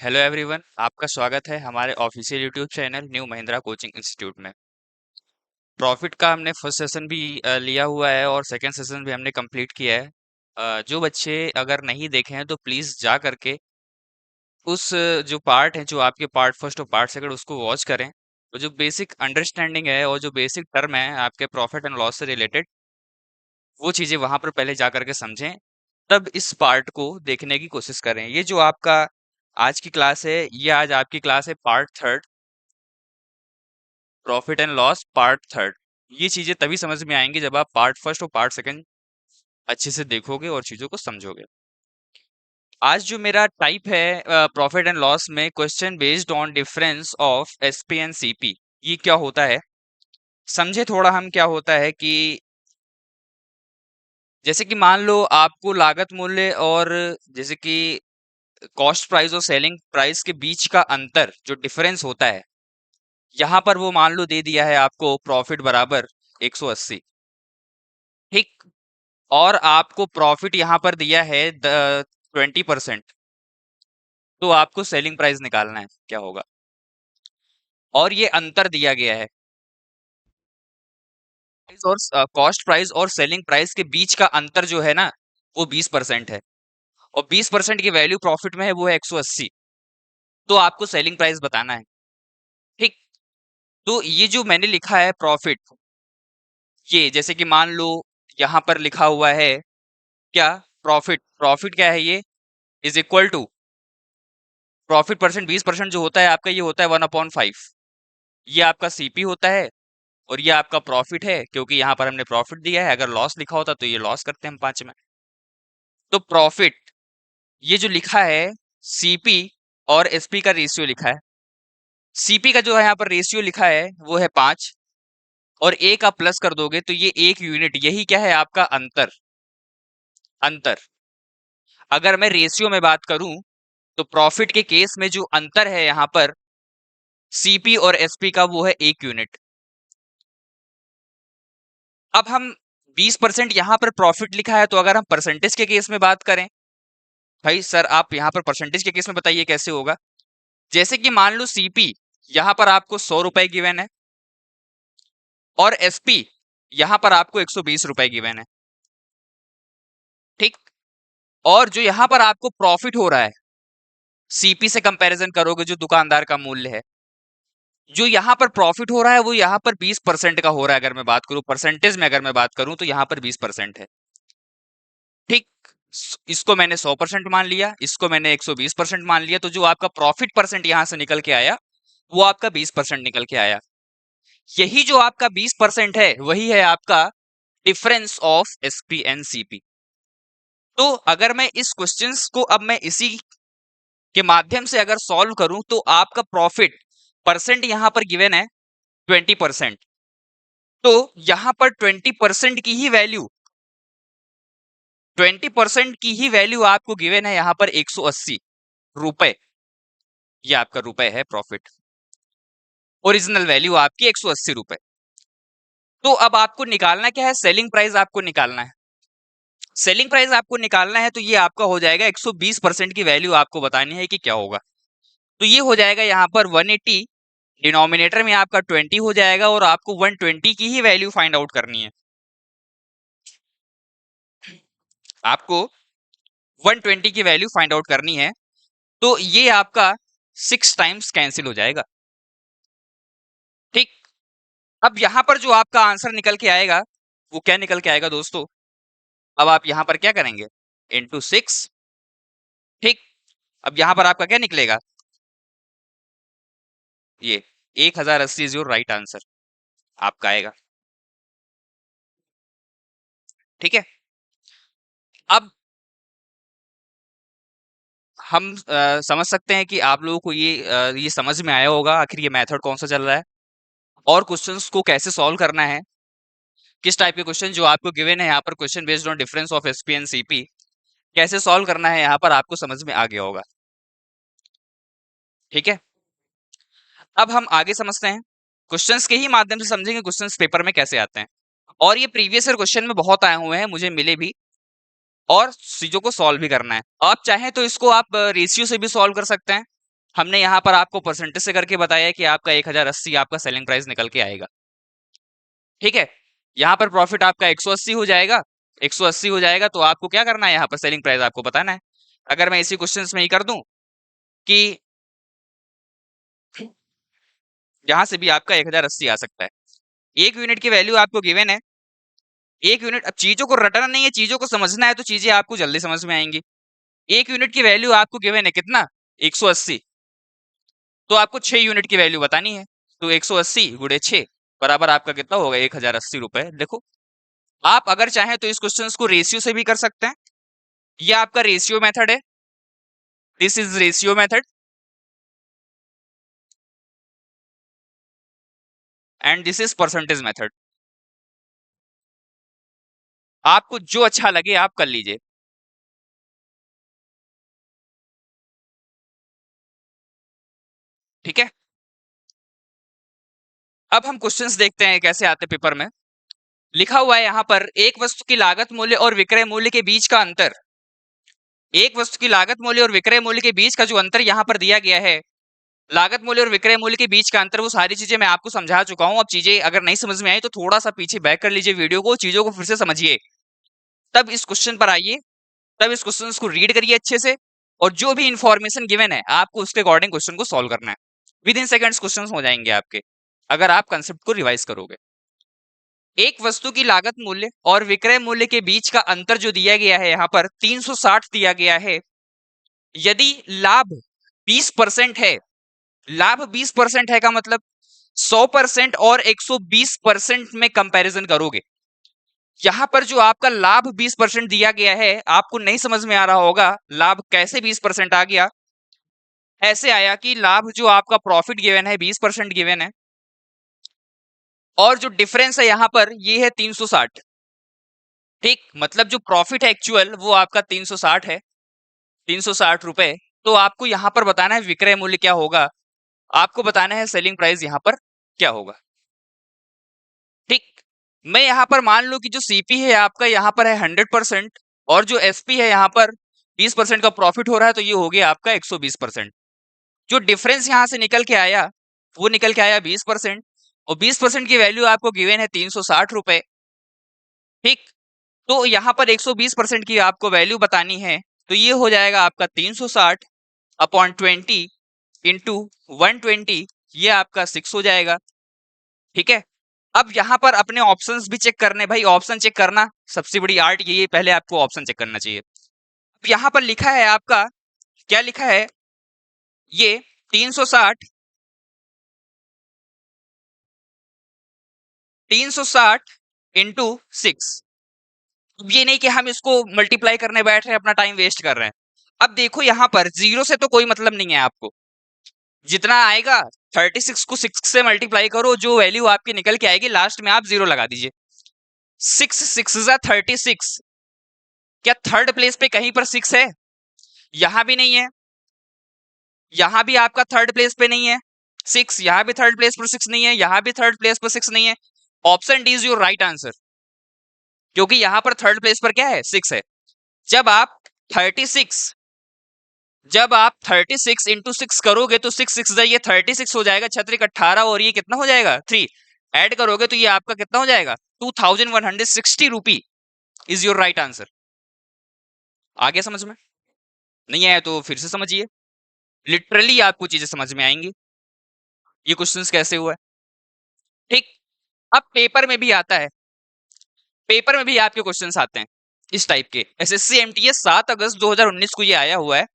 Hello everyone, आपका स्वागत है हमारे official YouTube channel new Mahindra coaching institute में। प्रॉफिट का हमने फर्स्ट सेशन भी लिया हुआ है और सेकंड सेशन भी हमने कंप्लीट किया है। जो बच्चे अगर नहीं देखे हैं तो प्लीज़ जा करके उस जो पार्ट है, जो आपके पार्ट फर्स्ट और पार्ट सेकंड, उसको वॉच करें। और जो बेसिक अंडरस्टैंडिंग है और जो बेसिक टर्म है आपके प्रॉफिट एंड लॉस से रिलेटेड, वो चीज़ें वहां पर पहले जा करके समझें, तब इस पार्ट को देखने की कोशिश करें। ये जो आपका आज की क्लास है, ये आज आपकी क्लास है part third, profit and loss part third. ये चीजें तभी समझ में आएंगी जब आप पार्ट फर्स्ट और पार्ट सेकंड अच्छे से देखोगे और चीजों को समझोगे। आज जो मेरा टाइप है प्रॉफिट एंड लॉस में, question based on difference of SP and CP, ये क्या होता है समझे थोड़ा हम। क्या होता है कि जैसे कि मान लो आपको लागत मूल्य और जैसे कि कॉस्ट प्राइस और सेलिंग प्राइस के बीच का अंतर, जो डिफरेंस होता है, यहाँ पर वो मान लो दे दिया है आपको प्रॉफिट बराबर 180। ठीक। और आपको प्रॉफिट यहां पर दिया है 20%। तो आपको सेलिंग प्राइस निकालना है क्या होगा, और ये अंतर दिया गया है। और कॉस्ट प्राइस और सेलिंग प्राइस के बीच का अंतर जो है ना, वो 20% है। और 20% की वैल्यू प्रॉफिट में है, वो है 180। तो आपको सेलिंग प्राइस बताना है। ठीक। तो ये जो मैंने लिखा है प्रॉफिट, ये जैसे कि मान लो यहां पर लिखा हुआ है क्या, प्रॉफिट। प्रॉफिट क्या है, ये is equal to profit percent 20% जो होता है आपका, ये होता है 1/5। ये आपका सीपी होता है और ये आपका प्रॉफिट है, क्योंकि यहाँ पर हमने प्रॉफिट दिया है। अगर लॉस लिखा होता तो ये लॉस करते हैं हम 5 में। तो प्रॉफिट, ये जो लिखा है सीपी और एसपी का रेशियो लिखा है। सीपी का जो है यहाँ पर रेशियो लिखा है वो है 5, और एक आप प्लस कर दोगे तो ये 1 यूनिट, यही क्या है आपका अंतर। अंतर, अगर मैं रेशियो में बात करूं तो प्रॉफिट के केस में जो अंतर है यहाँ पर सीपी और एसपी का, वो है 1 यूनिट। अब हम 20% यहां पर प्रॉफिट लिखा है, तो अगर हम परसेंटेज के केस में बात करें, भाई सर आप यहां पर परसेंटेज के केस में बताइए कैसे होगा। जैसे कि मान लो सीपी यहां पर आपको 100 रुपए गिवन है, और एसपी यहां पर आपको 120 रुपए गिवन है। ठीक। और जो यहां पर आपको प्रॉफिट हो रहा है, सीपी से कंपैरिजन करोगे जो दुकानदार का मूल्य है, जो यहां पर प्रॉफिट हो रहा है वो यहां पर 20% का हो रहा है। अगर मैं बात करूं परसेंटेज में, अगर मैं बात करूं तो यहां पर 20% है। ठीक। इसको मैंने 100% मान लिया, इसको मैंने 120% मान लिया, तो जो आपका प्रॉफिट परसेंट यहां से निकल के आया, वो आपका 20% निकल के आया। यही जो आपका 20% है, वही है आपका difference of SP and CP. तो अगर मैं इस क्वेश्चंस को अब मैं इसी के माध्यम से अगर सॉल्व करूं, तो आपका प्रॉफिट परसेंट यहां पर गिवन है 20%। तो यहां पर 20% की ही वैल्यू, 20% की ही वैल्यू आपको गिवन है यहां पर 180 रुपए। ये आपका रुपए है प्रॉफिट, ओरिजिनल वैल्यू आपकी 180 रुपए। तो अब आपको निकालना क्या है, सेलिंग प्राइस आपको निकालना है। सेलिंग प्राइस आपको निकालना है, तो ये आपका हो जाएगा 120% की वैल्यू आपको बतानी है कि क्या होगा। तो ये हो जाएगा यहाँ पर 180, डिनोमिनेटर में आपका 20 हो जाएगा, और आपको 120 की ही वैल्यू फाइंड आउट करनी है। आपको 120 की वैल्यू फाइंड आउट करनी है। तो ये आपका 6 टाइम्स कैंसिल हो जाएगा। ठीक। अब यहां पर जो आपका आंसर निकल के आएगा, वो क्या निकल के आएगा दोस्तों। अब आप यहां पर क्या करेंगे, इंटू 6। ठीक। अब यहां पर आपका क्या निकलेगा, ये 1080 इज योर राइट आंसर आपका आएगा। ठीक है। अब हम समझ सकते हैं कि आप लोगों को ये समझ में आया होगा आखिर ये मेथड कौन सा चल रहा है, और क्वेश्चंस को कैसे सॉल्व करना है। किस टाइप के क्वेश्चन जो आपको गिवन है यहाँ पर, question based on difference of SP and CP, कैसे सॉल्व करना है, यहाँ पर आपको समझ में आ गया होगा। ठीक है। अब हम आगे समझते हैं, क्वेश्चंस के ही माध्यम से समझेंगे क्वेश्चंस पेपर में कैसे आते हैं। और ये प्रीवियस ईयर क्वेश्चन में बहुत आए हुए हैं, मुझे मिले भी, और चीजों को सॉल्व भी करना है। आप चाहें तो इसको आप रेशियो से भी सॉल्व कर सकते हैं, हमने यहाँ पर आपको परसेंटेज से करके बताया कि आपका 1080 आपका सेलिंग प्राइस निकल के आएगा। ठीक है, यहाँ पर प्रॉफिट आपका 180 हो जाएगा। 180 हो जाएगा तो आपको क्या करना है, यहाँ पर सेलिंग प्राइस आपको बताना है। अगर मैं इसी क्वेश्चन में ही कर दूं कि यहाँ से भी आपका 1080 आ सकता है। एक यूनिट की वैल्यू आपको गिवन है, एक यूनिट। अब चीजों को रटना नहीं है, चीजों को समझना है, तो चीजें आपको जल्दी समझ में आएंगी। एक यूनिट की वैल्यू आपको गिवन है कितना, 180। तो आपको 6 यूनिट की वैल्यू बतानी है। तो 180 गुणे 6 बराबर आपका कितना होगा, 1080 रुपए। देखो, आप अगर चाहें तो इस क्वेश्चन को रेशियो से भी कर सकते हैं। यह आपका रेशियो मेथड है, this is ratio method, and this is percentage method. आपको जो अच्छा लगे आप कर लीजिए। ठीक है, अब हम क्वेश्चंस देखते हैं कैसे आते पेपर में। लिखा हुआ है यहाँ पर, एक वस्तु की लागत मूल्य और विक्रय मूल्य के बीच का अंतर। एक वस्तु की लागत मूल्य और विक्रय मूल्य के बीच का जो अंतर यहाँ पर दिया गया है, लागत मूल्य और विक्रय मूल्य के बीच का अंतर, वो सारी चीजें मैं आपको समझा चुका हूं। अब चीजें अगर नहीं समझ में आई तो थोड़ा सा पीछे बैक कर लीजिए वीडियो को, चीजों को फिर से समझिए, तब इस क्वेश्चन पर आइए, तब इस क्वेश्चन को रीड करिए अच्छे से, और जो भी इंफॉर्मेशन गिवन है आपको उसके अकॉर्डिंग क्वेश्चन को सॉल्व करना है। विद इन सेकंड्स क्वेश्चन हो जाएंगे आपके, अगर आप कंसेप्ट को रिवाइज करोगे। एक वस्तु की लागत मूल्य और विक्रय मूल्य के बीच का अंतर जो दिया गया है यहाँ पर 360 दिया गया है। यदि लाभ 20% है, लाभ 20% है का मतलब 100% और 120% में कंपैरिजन करोगे। यहां पर जो आपका लाभ 20% दिया गया है, आपको नहीं समझ में आ रहा होगा लाभ कैसे 20% आ गया। ऐसे आया कि लाभ जो आपका प्रॉफिट गिवन है 20% गिवन है, और जो डिफरेंस है यहां पर ये है 360। ठीक, मतलब जो प्रॉफिट है एक्चुअल वो आपका 360 है, 360 रुपए। तो आपको यहां पर बताना है विक्रय मूल्य क्या होगा, आपको बताना है सेलिंग प्राइस यहां पर क्या होगा। ठीक, मैं यहां पर मान लूं कि जो सीपी है आपका यहां पर है 100%, और जो एसपी है यहां पर 20% का प्रॉफिट हो रहा है, तो ये हो गया आपका 120%। जो डिफरेंस यहां से निकल के आया वो निकल के आया 20%, और 20% की वैल्यू आपको गिवन है 360 रुपए। ठीक, तो यहां पर 120% की आपको वैल्यू बतानी है, तो ये हो जाएगा आपका 360 अपॉन 20 इंटू 120, ये आपका 6 हो जाएगा। ठीक है, अब यहां पर अपने ऑप्शंस भी चेक करने, भाई ऑप्शन चेक करना सबसे बड़ी आर्ट यही है, पहले आपको ऑप्शन चेक करना चाहिए। अब यहां पर लिखा है आपका, क्या लिखा है, ये 360 इंटू 6। ये नहीं कि हम इसको मल्टीप्लाई करने बैठ रहे हैं, अपना टाइम वेस्ट कर रहे हैं। अब देखो यहां पर जीरो से तो कोई मतलब नहीं है आपको, जितना आएगा 36 को 6 से मल्टीप्लाई करो, जो वैल्यू आपकी निकल के आएगी लास्ट में आप जीरो लगा दीजिए। 6 6 36, क्या थर्ड प्लेस पे कहीं पर 6 है, यहां भी नहीं है, यहां भी आपका थर्ड प्लेस पे नहीं है 6, यहां भी थर्ड प्लेस पर 6 नहीं है, यहां भी थर्ड प्लेस पर 6 नहीं है। Option D is your right answer, क्योंकि यहां पर थर्ड प्लेस पर क्या है, 6 है। जब आप 36 जब आप 36 इंटू 6 करोगे तो 6 6 ये 36 हो जाएगा, 18 और ये कितना हो जाएगा 3, ऐड करोगे तो ये आपका कितना हो जाएगा 2160 rupee is your right answer. आ गया समझ में, नहीं आया तो फिर से समझिए, लिटरली आपको चीजें समझ में आएंगी ये क्वेश्चंस कैसे हुआ है। ठीक, अब पेपर में भी आता है, पेपर में भी आपके क्वेश्चंस आते हैं इस टाइप के। एसएससी एमटीएस 7 अगस्त 2019 को ये आया हुआ है।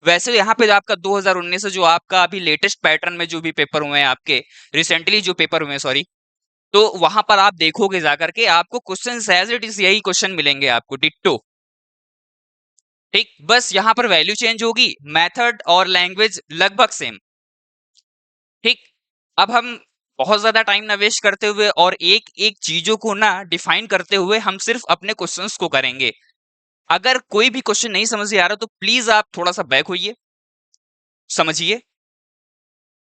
वैसे यहाँ पे आपका 2019 से जो आपका अभी लेटेस्ट पैटर्न में जो भी पेपर हुए हैं आपके, रिसेंटली जो पेपर हुए हैं सॉरी, तो वहां पर आप देखोगे जाकर के आपको क्वेश्चन एज इट इज यही क्वेश्चन मिलेंगे आपको डिट्टो। ठीक, बस यहाँ पर वैल्यू चेंज होगी, मेथड और लैंग्वेज लगभग सेम। ठीक, अब हम बहुत ज्यादा टाइम ना वेस्ट करते हुए और एक एक चीजों को ना डिफाइन करते हुए हम सिर्फ अपने क्वेश्चंस को करेंगे। अगर कोई भी क्वेश्चन नहीं समझ आ रहा तो प्लीज आप थोड़ा सा बैक होइए, समझिए,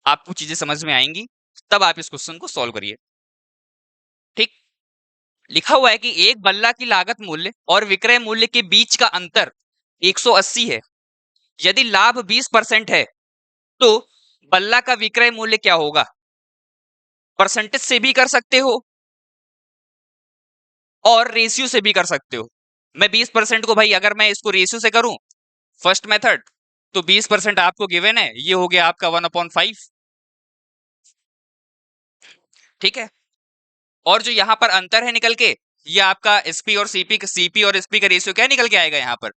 आपको चीजें समझ में आएंगी, तब आप इस क्वेश्चन को सॉल्व करिए। ठीक, लिखा हुआ है कि एक बल्ला की लागत मूल्य और विक्रय मूल्य के बीच का अंतर 180 है। यदि लाभ 20% है तो बल्ला का विक्रय मूल्य क्या होगा? परसेंटेज से भी कर सकते हो और रेशियो से भी कर सकते हो। मैं 20% को भाई अगर मैं इसको रेशियो से करूं फर्स्ट मेथड, तो 20% आपको गिवन है, ये हो गया आपका 1/5। ठीक है, और जो यहां पर अंतर है निकल के, ये आपका एसपी और सीपी और एसपी का रेशियो क्या निकल के आएगा यहाँ पर?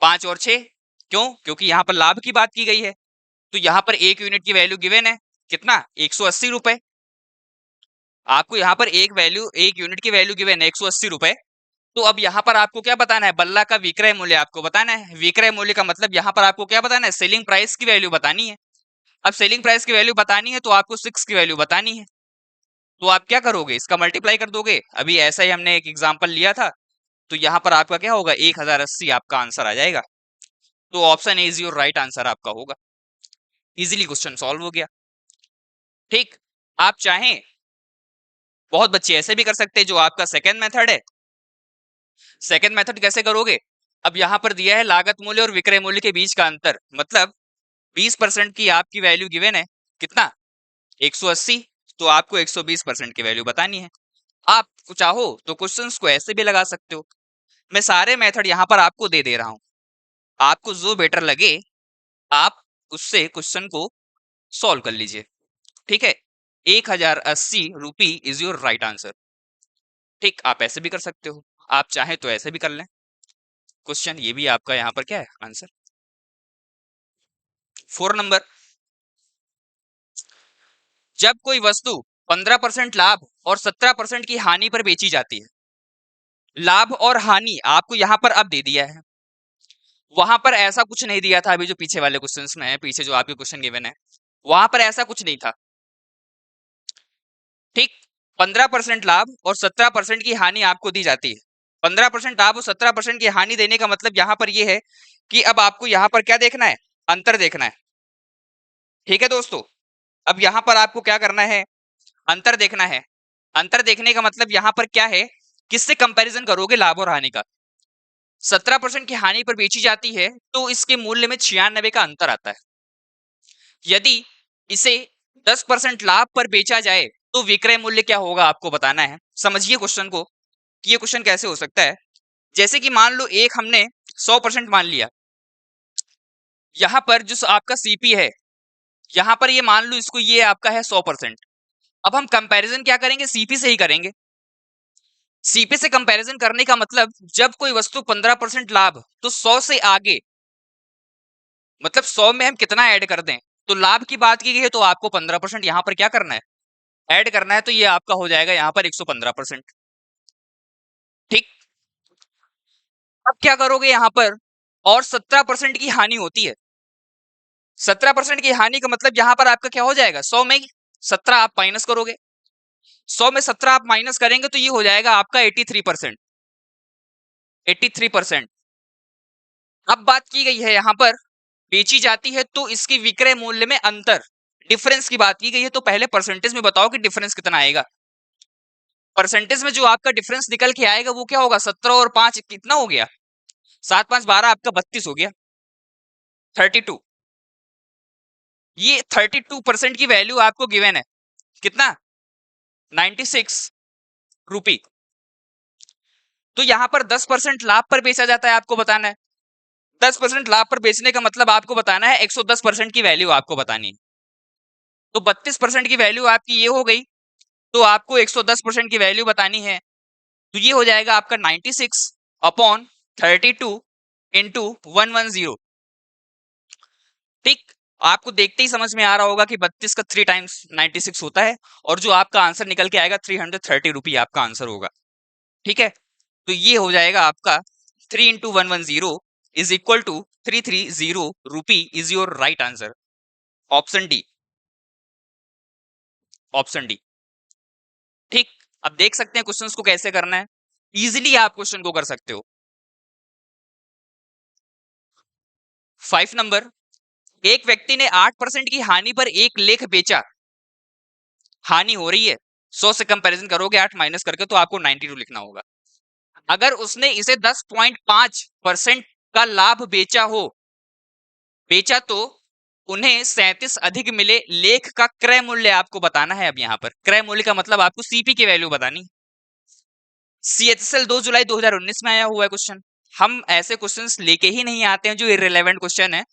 5 और 6। क्यों? क्योंकि यहाँ पर लाभ की बात की गई है। तो यहाँ पर एक यूनिट की वैल्यू गिवन है कितना? 180 रुपए। आपको यहाँ पर एक यूनिट की वैल्यू गिवन है 180 रुपए। तो अब यहाँ पर आपको क्या बताना है? बल्ला का विक्रय मूल्य आपको बताना है। विक्रय मूल्य का मतलब यहाँ पर आपको क्या बताना है? सेलिंग प्राइस की वैल्यू बतानी है। अब सेलिंग प्राइस की वैल्यू बतानी है तो आपको 6 की वैल्यू बतानी है। तो आप क्या करोगे? इसका मल्टीप्लाई कर दोगे। अभी ऐसा ही हमने एक एग्जांपल लिया था, तो यहाँ पर आपका क्या होगा? 1080 आपका आंसर आ जाएगा। तो option A is your right answer आपका होगा। इजीली क्वेश्चन सॉल्व हो गया। ठीक, आप चाहें, बहुत बच्चे ऐसे भी कर सकते हैं जो आपका सेकेंड मेथड है। सेकेंड मेथड कैसे करोगे? अब यहाँ पर दिया है लागत मूल्य और विक्रय मूल्य के बीच का अंतर, मतलब 20% की आपकी वैल्यू गिवन है कितना? 180। तो आपको 120% की वैल्यू बतानी है। आप चाहो तो क्वेश्चंस को ऐसे भी लगा सकते हो। मैं सारे मेथड यहाँ पर आपको दे रहा हूं, आपको जो बेटर लगे आप उससे क्वेश्चन को सॉल्व कर लीजिए। ठीक है, 1080 रुपी इज योर राइट आंसर। ठीक, आप ऐसे भी कर सकते हो, आप चाहें तो ऐसे भी कर लें क्वेश्चन। ये भी आपका यहाँ पर क्या है? आंसर। 4 नंबर, जब कोई वस्तु 15% लाभ और 17% की हानि पर बेची जाती है। लाभ और हानि आपको यहाँ पर अब दे दिया है, वहां पर ऐसा कुछ नहीं दिया था। अभी जो पीछे वाले क्वेश्चंस में है, पीछे जो आपके क्वेश्चन गिवन है, वहां पर ऐसा कुछ नहीं था। ठीक, 15% लाभ और 17% की हानि आपको दी जाती है। 15% लाभ और 17% की हानि देने का मतलब यहाँ पर यह है कि अब आपको यहाँ पर क्या देखना है? अंतर देखना है। ठीक है दोस्तों, अब यहाँ पर आपको क्या करना है? अंतर देखना है। अंतर देखने का मतलब यहाँ पर क्या है? किससे कंपैरिजन करोगे लाभ और हानि का? 17% की हानि पर बेची जाती है तो इसके मूल्य में 96 का अंतर आता है। यदि इसे 10% लाभ पर बेचा जाए तो विक्रय मूल्य क्या होगा आपको बताना है। समझिए क्वेश्चन को कि ये क्वेश्चन कैसे हो सकता है। जैसे कि मान लो एक हमने 100% मान लिया, यहां पर जो आपका सीपी है, यहां पर ये मान लो इसको, ये आपका है 100%। अब हम कंपैरिजन क्या करेंगे? सीपी से ही करेंगे। सीपी से कंपैरिजन करने का मतलब जब कोई वस्तु 15% लाभ, तो 100 से आगे, मतलब 100 में हम कितना ऐड कर दें। तो लाभ की बात की गई है तो आपको 15% यहां पर क्या करना है? ऐड करना है। तो ये आपका हो जाएगा यहां पर 115%। ठीक, अब क्या करोगे यहां पर? और 17% की हानि होती है। 17% की हानि का मतलब यहां पर आपका क्या हो जाएगा? 100 में 17 आप माइनस करोगे। 100 में 17 आप माइनस करेंगे तो ये हो जाएगा आपका 83%। 83%। अब बात की गई है यहां पर बेची जाती है तो इसकी विक्रय मूल्य में अंतर, डिफरेंस की बात की गई है। तो पहले परसेंटेज में बताओ कि डिफरेंस कितना आएगा। परसेंटेज में जो आपका डिफरेंस निकल के आएगा वो क्या होगा? 17 और 5 कितना हो गया? 7 5 12 आपका 32 हो गया, 32। ये 32% की वैल्यू आपको गिवन है कितना? 96 रुपी। तो यहां पर 10% लाभ पर बेचा जाता है, आपको बताना है। 10% लाभ पर बेचने का मतलब आपको बताना है 110% की वैल्यू आपको बतानी है। तो 32% की वैल्यू आपकी ये हो गई, तो आपको 110% की वैल्यू बतानी है। तो ये हो जाएगा आपका 96/32 इंटू 110। ठीक, आपको देखते ही समझ में आ रहा होगा कि 32 का 3 टाइम्स 96 होता है, और जो आपका आंसर निकल के आएगा 330 रुपी आपका आंसर होगा। ठीक है, तो ये हो जाएगा आपका 3 into 110 is equal to 330 rupee is your right answer. Option D, option D. ठीक, अब देख सकते हैं क्वेश्चंस को कैसे करना है। इजीली आप क्वेश्चन को कर सकते हो। 5 नंबर, एक व्यक्ति ने 8% की हानि पर एक लेख बेचा। हानि हो रही है, 100 से कंपैरिजन करोगे 8 माइनस करके तो आपको 92 लिखना होगा। अगर उसने इसे 10.5% का लाभ बेचा हो, बेचा तो उन्हें 37 अधिक मिले, लेख का क्रय मूल्य आपको बताना है। अब यहाँ पर क्रय मूल्य का मतलब आपको सीपी की वैल्यू बतानी। CHSL 2 जुलाई 2019 में आया हुआ है क्वेश्चन। हम ऐसे क्वेश्चंस लेके ही नहीं आते हैं जो इररिलेवेंट क्वेश्चन है,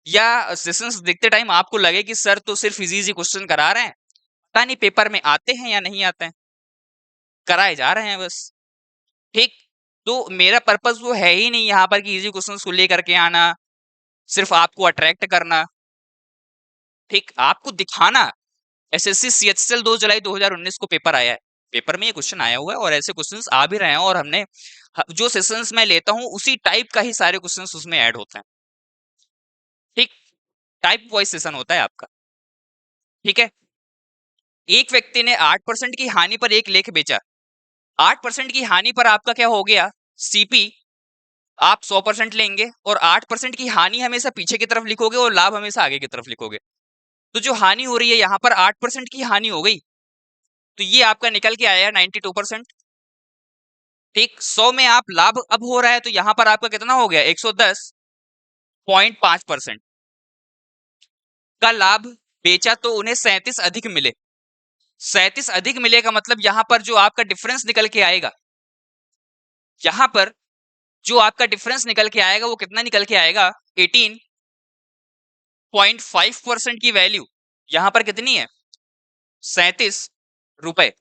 या सेशंस देखते टाइम आपको लगे कि सर तो सिर्फ इजी क्वेश्चन करा रहे हैं, पता नहीं पेपर में आते हैं या नहीं आते हैं, कराए जा रहे हैं बस। ठीक, तो मेरा पर्पस वो है ही नहीं यहाँ पर कि इजी क्वेश्चंस को लेकर के आना, सिर्फ आपको अट्रैक्ट करना। ठीक, आपको दिखाना एसएससी CHSL 2 जुलाई 2019 को पेपर आया है, पेपर में ये क्वेश्चन आया हुआ है और ऐसे क्वेश्चंस आ भी रहे हैं, और हमने जो सेशंस मैं लेता हूं उसी टाइप का ही सारे क्वेश्चंस उसमें ऐड होते हैं। ठीक, टाइप वाइज सेशन होता है आपका। ठीक है, एक व्यक्ति ने 8% की हानि पर एक लेख बेचा। 8% की हानि पर आपका क्या हो गया, सीपी आप 100% लेंगे, और 8% की हानि हमेशा पीछे की तरफ लिखोगे और लाभ हमेशा आगे की तरफ लिखोगे। तो जो हानि हो रही है यहाँ पर 8% की हानि हो गई, तो ये आपका निकल के आया 92%। ठीक, 100 में आप लाभ अब हो रहा है, तो यहां पर आपका कितना हो गया, 110.5% का लाभ बेचा, तो उन्हें 37 अधिक मिले। 37 अधिक मिले का मतलब यहां पर जो आपका डिफरेंस निकल के आएगा, यहां पर जो आपका डिफरेंस निकल के आएगा वो कितना निकल के आएगा, 18.5% की वैल्यू यहां पर कितनी है, 37 रुपए।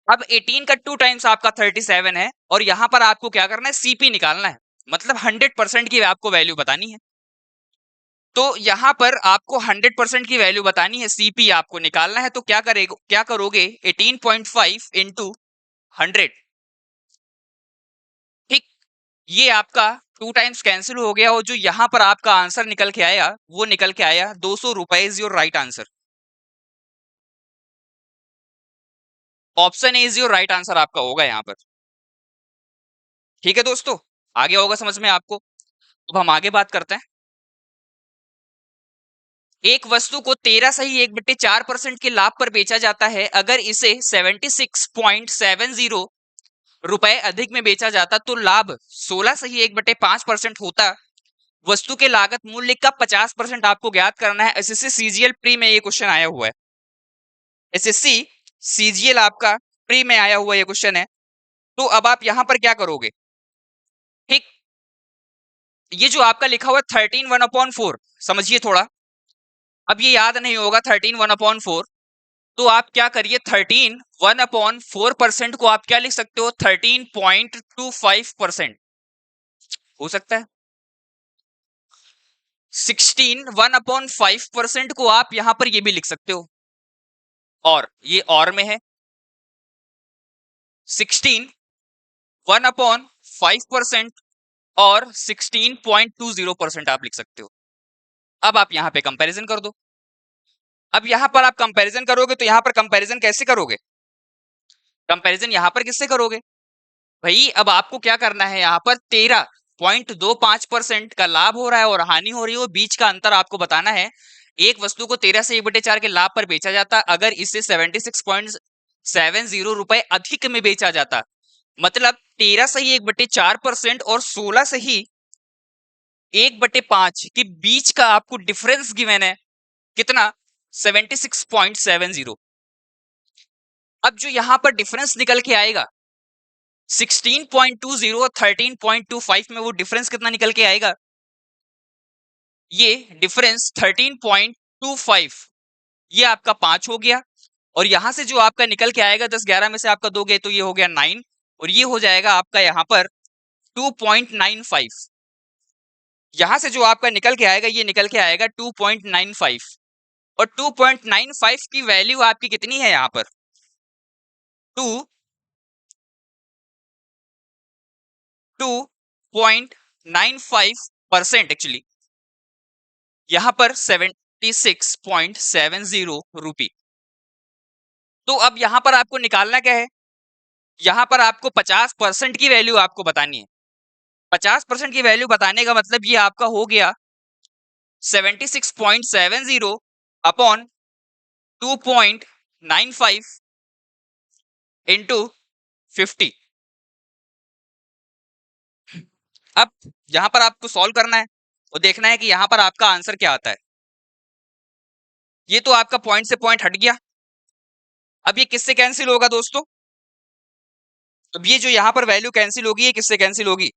अब 18 का 2 टाइम्स आपका 37 है, और यहां पर आपको क्या करना है, सीपी निकालना है, मतलब 100% की आपको वैल्यू बतानी है। तो यहां पर आपको 100% की वैल्यू बतानी है, सीपी आपको निकालना है, तो क्या करोगे 18.5 इंटू 100। ठीक, ये आपका 2 टाइम्स कैंसिल हो गया, और जो यहां पर आपका आंसर निकल के आया वो निकल के आया 200 रुपए is your right answer. Option A is your right answer आपका होगा यहां पर। ठीक है दोस्तों, आगे होगा समझ में आपको। अब हम आगे बात करते हैं। एक वस्तु को 13 सही 1/4% के लाभ पर बेचा जाता है। अगर इसे 76.70 रुपए अधिक में बेचा जाता तो लाभ 16 सही 1/5% होता। वस्तु के लागत मूल्य का 50% आपको ज्ञात करना है। एसएससी सीजीएल प्री में ये क्वेश्चन आया हुआ है। एसएससी सीजीएल आपका प्री में आया हुआ ये क्वेश्चन है। तो अब आप यहां पर क्या करोगे, ठीक, ये जो आपका लिखा हुआ 13 1/4 समझिए थोड़ा, अब ये याद नहीं होगा 13 1/4, तो आप क्या करिए, 13 1/4% को आप क्या लिख सकते हो, 13.25% हो सकता है। 16 1/5% को आप यहां पर ये भी लिख सकते हो, और ये और में है 16 1/5% और 16.20% आप लिख सकते हो। अब आप यहां पे कंपैरिजन कर दो। अब यहां पर आप कंपैरिजन करोगे तो यहां पर कंपैरिजन कैसे करोगे, कंपैरिजन यहां पर किससे करोगे भाई, अब आपको क्या करना है, यहां पर 13.25% का लाभ हो रहा है और हानि हो रही है, बीच का अंतर आपको बताना है। एक वस्तु को 13 से 1/4 के लाभ पर बेचा जाता, अगर इसे 76.70 रुपए अधिक में बेचा जाता, मतलब 13 सही 1/4% और 16 सही 1/5 के बीच का आपको डिफरेंस गिवन है कितना, 76.70। अब जो यहां पर डिफरेंस निकल के आएगा 16.20 और 13.25 में, वो डिफरेंस कितना निकल के आएगा, ये डिफरेंस 13.25, ये आपका 5 हो गया, और यहां से जो आपका निकल के आएगा 10 11 में से आपका दोगे तो ये हो गया 9, और ये हो जाएगा आपका यहां पर 2.95। यहां से जो आपका निकल के आएगा ये निकल के आएगा 2.95, और 2.95 की वैल्यू आपकी कितनी है यहां पर, 2.95% एक्चुअली, यहां पर 76.70 रुपी। तो अब यहां पर आपको निकालना क्या है, यहां पर आपको 50% की वैल्यू आपको बतानी है। 50% की वैल्यू बताने का मतलब ये आपका हो गया 76.70 अपॉन 2.95 इंटू 50। अब यहां पर आपको सॉल्व करना है, वो देखना है कि यहां पर आपका आंसर क्या आता है। ये तो आपका पॉइंट से पॉइंट हट गया। अब ये किससे कैंसिल होगा दोस्तों? अब ये जो यहां पर वैल्यू कैंसिल होगी, ये किससे कैंसिल होगी?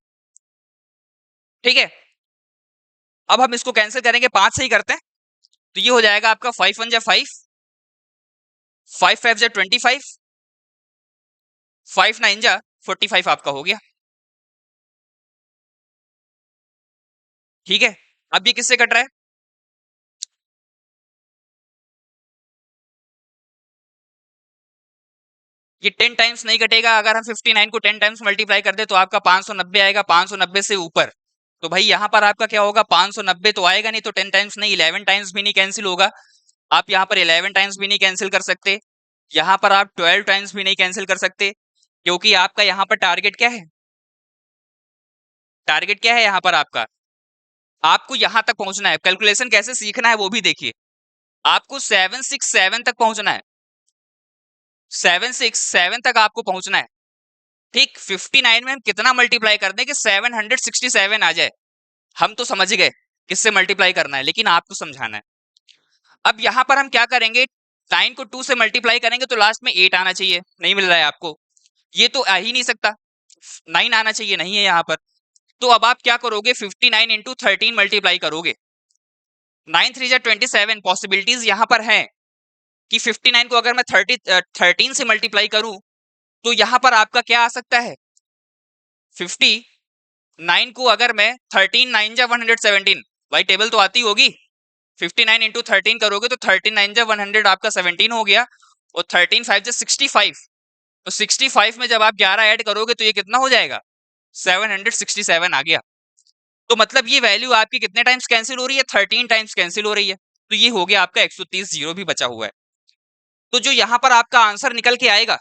ठीक है, अब हम इसको कैंसिल करेंगे, 5 से ही करते हैं। तो ये हो जाएगा आपका 5 1 जा 5, 5 5 जा 25, 5 9 जा 45 आपका हो गया। ठीक है, अब ये किससे कट रहा है? ये 10 टाइम्स नहीं कटेगा। अगर हम 59 को 10 टाइम्स मल्टीप्लाई कर दे तो आपका 590 आएगा, 590 से ऊपर। तो भाई यहां पर आपका क्या होगा? 590 तो आएगा नहीं, तो 10 टाइम्स नहीं, 11 टाइम्स भी नहीं कैंसिल होगा। आप यहाँ पर 11 टाइम्स भी नहीं कैंसिल कर सकते, यहाँ पर आप 12 टाइम्स भी नहीं कैंसिल कर सकते, क्योंकि आपका यहाँ पर टारगेट क्या है? टारगेट क्या है यहाँ पर आपका? आपको यहां तक पहुंचना है। कैलकुलेशन कैसे सीखना है वो भी देखिए। आपको 767 तक पहुंचना है, 767 तक आपको पहुंचना है। ठीक, 59 में हम कितना मल्टीप्लाई कर दें कि 767 आ जाए? हम तो समझ गए किससे मल्टीप्लाई करना है, लेकिन आपको समझाना है। अब यहां पर हम क्या करेंगे? 9 को 2 से मल्टीप्लाई करेंगे तो लास्ट में 8 आना चाहिए, नहीं मिल रहा है आपको। ये तो आ ही नहीं सकता, 9 आना चाहिए, नहीं है यहाँ पर। तो अब आप क्या करोगे? 59 इंटू 13 मल्टीप्लाई करोगे। 9 3 जा 27, पॉसिबिलिटीज यहाँ पर है कि 59 को अगर मैं 13 से मल्टीप्लाई करूं तो यहां पर आपका क्या आ सकता है? 59 को अगर मैं 13 9 जा 117, भाई टेबल तो आती होगी। 59 इंटू 13 करोगे तो 13 9 जा 100 आपका 17 हो गया, और 13 5 जा 65। तो 65 में जब आप 11 ऐड करोगे तो ये कितना हो जाएगा? 767 आ गया। तो मतलब ये वैल्यू आपकी कितने टाइम्स कैंसिल हो रही है? 13 टाइम्स कैंसिल हो रही है। तो ये हो गया आपका 130, जीरो भी बचा हुआ है। तो जो यहां पर आपका आंसर निकल के आएगा,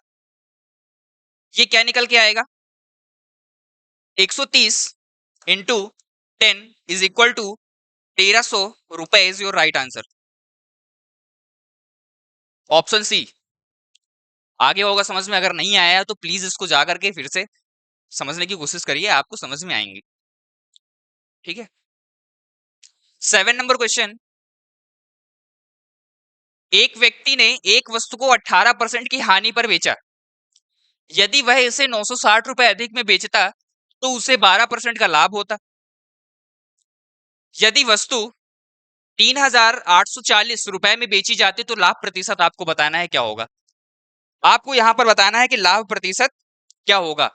ये क्या निकल के आएगा? 130 इंटू 10 इज इक्वल टू 1300 रुपए is your right answer. Option C. आगे होगा समझ में, अगर नहीं आया तो प्लीज इसको जा करके फिर से समझने की कोशिश करिए, आपको समझ में आएंगी। ठीक है, 7 नंबर क्वेश्चन। एक व्यक्ति ने एक वस्तु को 18% की हानि पर बेचा। यदि वह इसे 960 रुपए अधिक में बेचता तो उसे 12% का लाभ होता। यदि वस्तु 3840 रुपए में बेची जाती तो लाभ प्रतिशत आपको बताना है क्या होगा। आपको यहां पर बताना है कि लाभ प्रतिशत क्या होगा।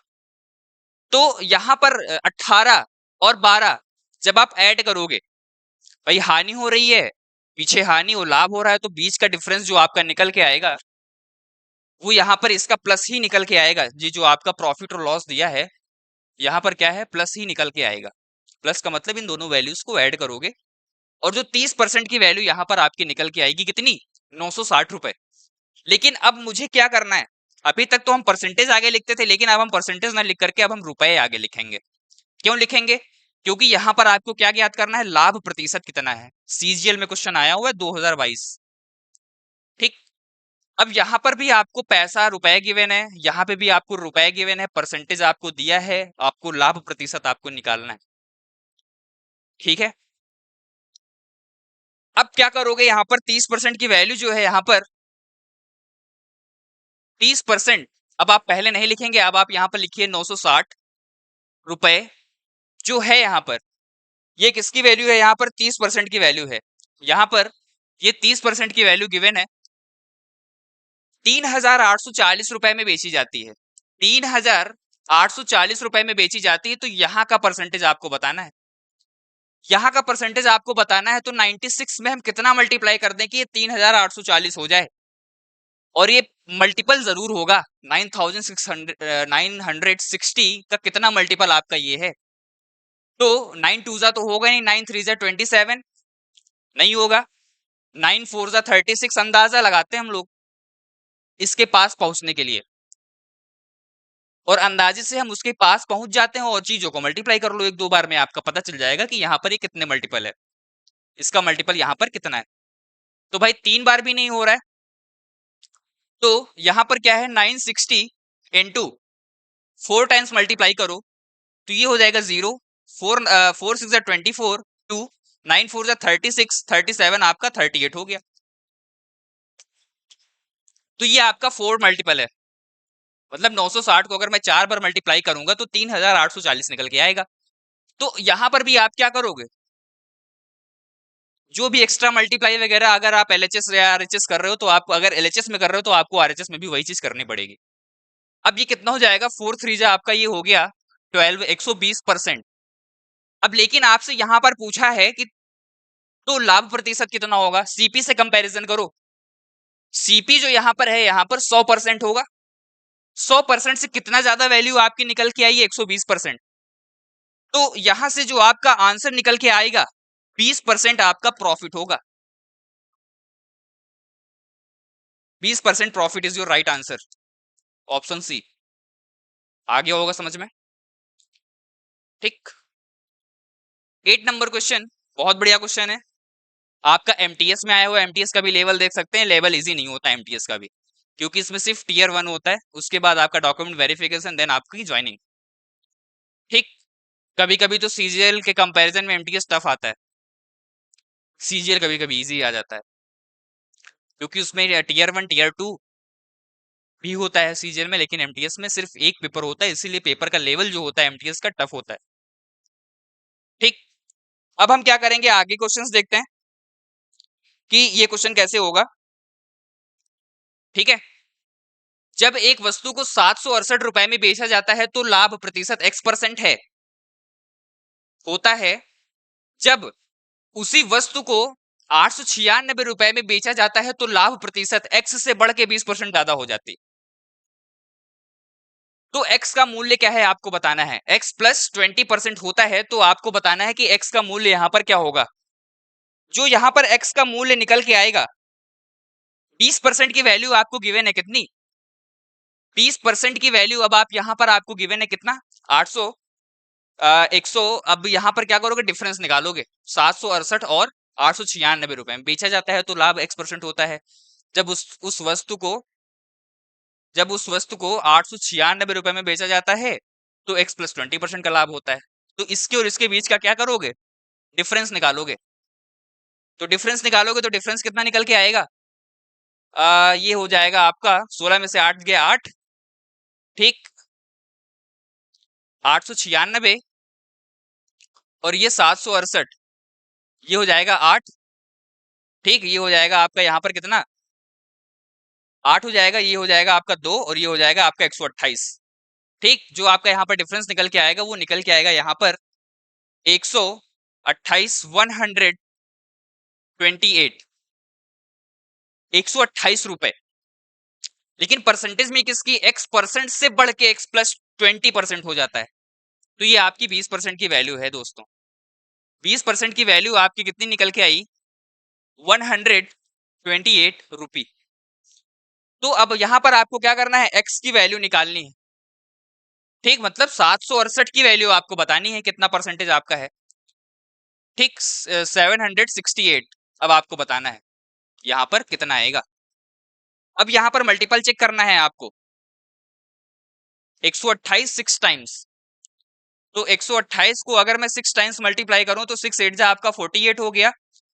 तो यहां पर 18 और 12 जब आप ऐड करोगे, भाई हानि हो रही है, पीछे हानि और लाभ हो रहा है, तो बीच का डिफरेंस जो आपका निकल के आएगा वो यहां पर इसका प्लस ही निकल के आएगा। जी, जो आपका प्रॉफिट और लॉस दिया है यहां पर क्या है? प्लस ही निकल के आएगा। प्लस का मतलब इन दोनों वैल्यूज को ऐड करोगे, और जो 30% की वैल्यू यहां पर आपकी निकल के आएगी कितनी? 960 रुपए। लेकिन अब मुझे क्या करना है? अभी तक तो हम परसेंटेज आगे लिखते थे, लेकिन अब हम परसेंटेज ना लिख करके अब हम रुपए आगे लिखेंगे। क्यों लिखेंगे? क्योंकि यहां पर आपको क्या ज्ञात करना है? लाभ प्रतिशत कितना है। सीजीएल में क्वेश्चन आया हुआ है 2022। ठीक, अब यहां पर भी आपको पैसा रुपए गिवन है, यहां पे भी आपको रुपए गिवन है, परसेंटेज आपको दिया है, आपको लाभ प्रतिशत आपको निकालना है। ठीक है, अब क्या करोगे? यहां पर 30% की वैल्यू जो है, यहां पर 30%, अब आप पहले नहीं लिखेंगे, अब आप यहां पर लिखिए 960 रुपए जो है यहां पर, ये किसकी वैल्यू है? यहां पर 30% की वैल्यू है। यहां पर ये 30% की वैल्यू गिवन है, 3840 रुपए में बेची जाती है। 3840 रुपए में बेची जाती है, तो यहां का परसेंटेज आपको बताना है। यहां का परसेंटेज आपको बताना है, तो 96 में हम कितना मल्टीप्लाई कर दें कि ये 3840 हो जाए, और ये मल्टीपल जरूर होगा। 9,660 का कितना मल्टीपल आपका ये है? तो 9 टू जा तो होगा नहीं, 9 3 जा 27 नहीं होगा, 9 4 जा 36 अंदाजा लगाते हैं हम लोग इसके पास पहुंचने के लिए, और अंदाजे से हम उसके पास पहुंच जाते हैं, और चीजों को मल्टीप्लाई कर लो एक दो बार में, आपका पता चल जाएगा कि यहाँ पर ये कितने मल्टीपल है, इसका मल्टीपल यहाँ पर कितना है। तो भाई 3 बार भी नहीं हो रहा है, तो यहाँ पर क्या है? 960 इंटू 4 टाइम्स मल्टीप्लाई करो तो ये हो जाएगा 0, 4 4 6 24, 2, 9 4 जा 36, 37 आपका 38 हो गया। तो ये आपका 4 मल्टीपल है, मतलब 960 को अगर मैं 4 बार मल्टीप्लाई करूंगा तो 3840 निकल के आएगा। तो यहां पर भी आप क्या करोगे, जो भी एक्स्ट्रा मल्टीप्लाई वगैरह अगर आप एलएचएस या आरएचएस कर रहे हो, तो आपको अगर एलएचएस में कर रहे हो तो आपको आरएचएस में भी वही चीज करनी पड़ेगी। अब ये कितना हो जाएगा, 4 3 जा आपका ये हो गया 12, 120%। अब लेकिन आपसे यहां पर पूछा है कि तो लाभ प्रतिशत कितना होगा, सीपी से कंपैरिजन करो। सीपी जो यहां पर है, यहां पर 100% होगा। 100% से कितना ज्यादा वैल्यू आपकी निकल के आई है, 120%। तो यहां से जो आपका आंसर निकल के आएगा 20% आपका प्रॉफिट होगा। 20% profit is your right answer, option C. आ गया होगा समझ में, ठीक। 8 नंबर क्वेश्चन, बहुत बढ़िया क्वेश्चन है, आपका एमटीएस में आया हुआ। एमटीएस का भी लेवल देख सकते हैं, लेवल इजी नहीं होता एमटीएस का भी, क्योंकि इसमें सिर्फ टीयर 1 होता है, उसके बाद आपका डॉक्यूमेंट वेरिफिकेशन, देन आपकी ज्वाइनिंग, ठीक। कभी कभी तो सीजीएल के कंपैरिजन में एमटीएस टफ आता है, सीजीएल कभी कभी इजी आ जाता है, क्योंकि उसमें टीयर 1 टीयर 2 भी होता है सीजीएल में, लेकिन एमटीएस में सिर्फ एक पेपर होता है, इसीलिए पेपर का लेवल जो होता है एमटीएस का टफ होता है, ठीक। अब हम क्या करेंगे, आगे क्वेश्चंस देखते हैं कि ये क्वेश्चन कैसे होगा, ठीक है। जब एक वस्तु को 768 रुपए में बेचा जाता है तो लाभ प्रतिशत x% है, होता है जब उसी वस्तु को 896 रुपए में बेचा जाता है तो लाभ प्रतिशत x से बढ़ के 20% ज्यादा हो जाती। तो x का मूल्य क्या है आपको बताना है, x प्लस 20% होता है, तो आपको बताना है कि x का मूल्य यहां पर क्या होगा। जो यहां पर x का मूल्य निकल के आएगा, 20% की वैल्यू आपको गिवन है कितनी, 20% की वैल्यू अब आप यहां पर आपको गिवन है कितना, 800, 100। अब यहां पर क्या करोगे, डिफरेंस निकालोगे, 768 और 896 रुपए में बेचा जाता है तो लाभ x% होता है। जब उस वस्तु को जब उस वस्तु को 896 रुपए में बेचा जाता है तो x प्लस 20% का लाभ होता है। तो इसके और इसके बीच का क्या करोगे, डिफरेंस निकालोगे। तो डिफरेंस निकालोगे तो डिफरेंस कितना निकल के आएगा, ये हो जाएगा आपका 16 में से 8 गया 8, ठीक। 896 और ये 768, ये हो जाएगा 8, ठीक। ये हो जाएगा आपका यहाँ पर कितना, 8 हो जाएगा, ये हो जाएगा आपका 2 और ये हो जाएगा आपका 128, ठीक। जो आपका यहाँ पर डिफरेंस निकल के आएगा वो निकल के आएगा यहाँ पर 128, 128, 128 रुपए। लेकिन परसेंटेज में किसकी, x% से बढ़ के x प्लस 20% हो जाता है। तो ये आपकी 20% की वैल्यू है दोस्तों। 20% की वैल्यू आपकी कितनी निकल के आई, 128 रुपी। तो अब यहां पर आपको क्या करना है, x की वैल्यू निकालनी है, ठीक। मतलब 768 की वैल्यू आपको बतानी है कितना परसेंटेज आपका है, ठीक। 768 अब आपको बताना है यहां पर कितना आएगा। अब यहां पर मल्टीपल चेक करना है आपको, 128 6 टाइम्स। तो 128 को अगर मैं 6 टाइम्स मल्टीप्लाई करूं तो 6 8 जा आपका 48 हो गया,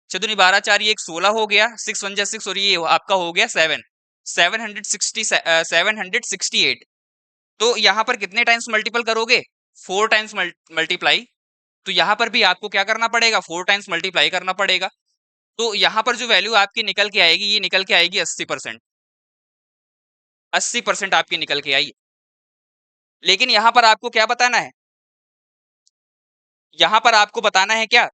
चतुनी 12 4 ये 16 हो गया, 6 1 जा 6 और ये आपका हो गया 7, 768। तो यहां पर कितने टाइम्स मल्टीपल करोगे, 4 टाइम्स मल्टीप्लाई। तो यहां पर भी आपको क्या करना पड़ेगा, 4 टाइम्स मल्टीप्लाई करना पड़ेगा। तो यहां पर जो वैल्यू आपकी निकल के आएगी, ये निकल के आएगी 80%, 80% आपकी निकल के आई। लेकिन यहां पर आपको क्या बताना है, यहां पर आपको बताना है क्या,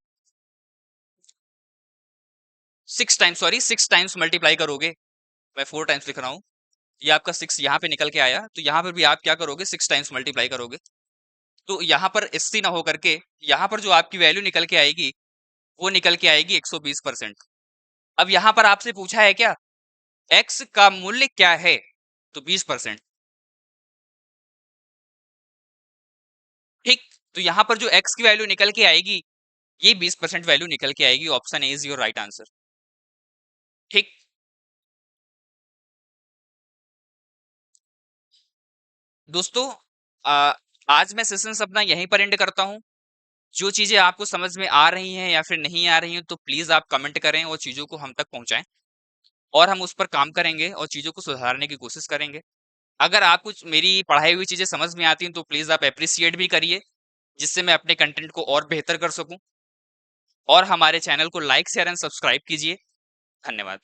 6 टाइम्स, सॉरी 6 टाइम्स मल्टीप्लाई करोगे। मैं 4 टाइम्स लिख रहा हूं, ये आपका 6 यहाँ पे निकल के आया, तो यहाँ पर भी आप क्या करोगे, 6 टाइम्स मल्टीप्लाई करोगे। तो यहाँ पर 80 ना हो करके यहाँ पर जो आपकी वैल्यू निकल के आएगी वो निकल के आएगी 120%। अब यहाँ पर आपसे पूछा है क्या, x का मूल्य क्या है, तो 20%, ठीक। तो यहाँ पर जो x की वैल्यू निकल के आएगी ये 20% वैल्यू निकल के आएगी, option A is your right answer, ठीक। दोस्तों आज मैं सेशन अपना यहीं पर एंड करता हूं। जो चीज़ें आपको समझ में आ रही हैं या फिर नहीं आ रही हैं, तो प्लीज़ आप कमेंट करें और चीज़ों को हम तक पहुँचाएँ और हम उस पर काम करेंगे और चीज़ों को सुधारने की कोशिश करेंगे। अगर आपको मेरी पढ़ाई हुई चीज़ें समझ में आती हैं, तो प्लीज़ आप एप्रिशिएट भी करिए, जिससे मैं अपने कंटेंट को और बेहतर कर सकूँ और हमारे चैनल को लाइक, शेयर एंड सब्सक्राइब कीजिए। धन्यवाद।